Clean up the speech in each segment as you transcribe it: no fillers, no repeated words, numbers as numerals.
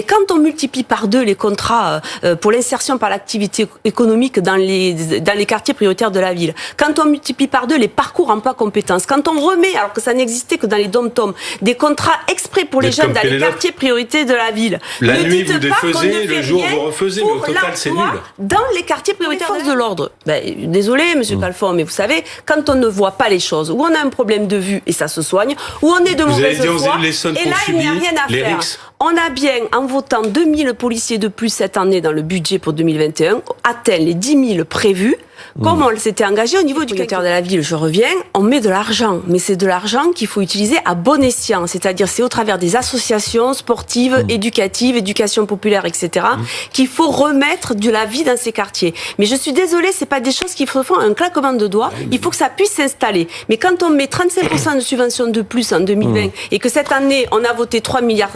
Et quand on multiplie par 2 les contrats pour l'insertion par l'activité économique dans les quartiers prioritaires de la ville, quand on multiplie par 2 les parcours emploi compétences, quand on remet, alors que ça n'existait que dans les dom-toms, des contrats exprès pour les jeunes dans les quartiers prioritaires de la ville. La nuit vous défaisez, le jour vous refusez, mais au total c'est nul. Dans les quartiers prioritaires de l'ordre. Désolé, monsieur Calfon, mais vous savez, quand on ne voit pas les choses, où on a un problème de vue et ça se soigne, où on est de mauvaise foi, et là il n'y a rien à faire. On a bien, en votant 2000 policiers de plus cette année dans le budget pour 2021, atteint les 10 000 prévus. Comme on s'était engagé au niveau du secteur de la ville, je reviens, on met de l'argent. Mais c'est de l'argent qu'il faut utiliser à bon escient. C'est-à-dire, c'est au travers des associations sportives, éducatives, éducation populaire, etc., qu'il faut remettre de la vie dans ces quartiers. Mais je suis désolée, c'est pas des choses qui se font un claquement de doigts. Il faut que ça puisse s'installer. Mais quand on met 35% de subventions de plus en 2020 et que cette année, on a voté 3,5 milliards,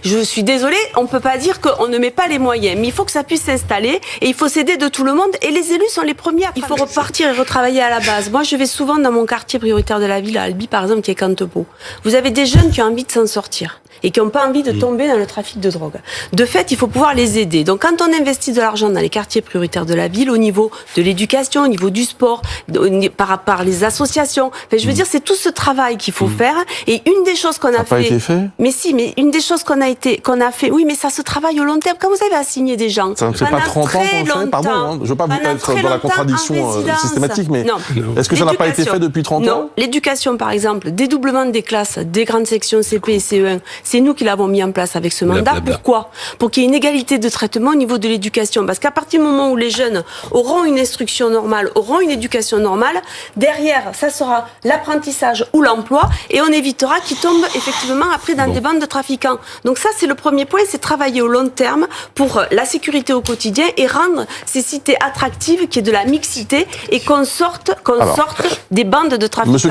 je suis désolée, on peut pas dire qu'on ne met pas les moyens. Mais il faut que ça puisse s'installer et il faut s'aider de tout le monde. Et les élus sont les premiers. Il faut repartir et retravailler à la base. Moi, je vais souvent dans mon quartier prioritaire de la ville, à Albi, par exemple, qui est Cantepô. Vous avez des jeunes qui ont envie de s'en sortir et qui n'ont pas envie de tomber dans le trafic de drogue. De fait, il faut pouvoir les aider. Donc, quand on investit de l'argent dans les quartiers prioritaires de la ville, au niveau de l'éducation, au niveau du sport, par les associations, enfin, je veux dire, c'est tout ce travail qu'il faut faire. Et une des choses qu'on a fait... Ça n'a pas été fait ? Mais si, mais une des choses qu'on a fait, oui, mais ça se travaille au long terme. Quand vous avez assigné des gens... Ça ne fait pas 30 ans qu'on le fait, pardon, hein, je ne veux pas vous être dans la contradiction systématique, mais est-ce que ça n'a pas été fait depuis 30 ans ? Non, l'éducation, par exemple, dédoublement des classes, des grandes sections CP et CE1, c'est nous qui l'avons mis en place avec ce mandat. Pourquoi ? Pour qu'il y ait une égalité de traitement au niveau de l'éducation. Parce qu'à partir du moment où les jeunes auront une instruction normale, auront une éducation normale, derrière, ça sera l'apprentissage ou l'emploi, et on évitera qu'ils tombent effectivement après dans des bandes de trafiquants. Donc ça, c'est le premier point, c'est travailler au long terme pour la sécurité au quotidien et rendre ces cités attractives, qu'il y ait de la mixité et qu'on sorte des bandes de trafiquants.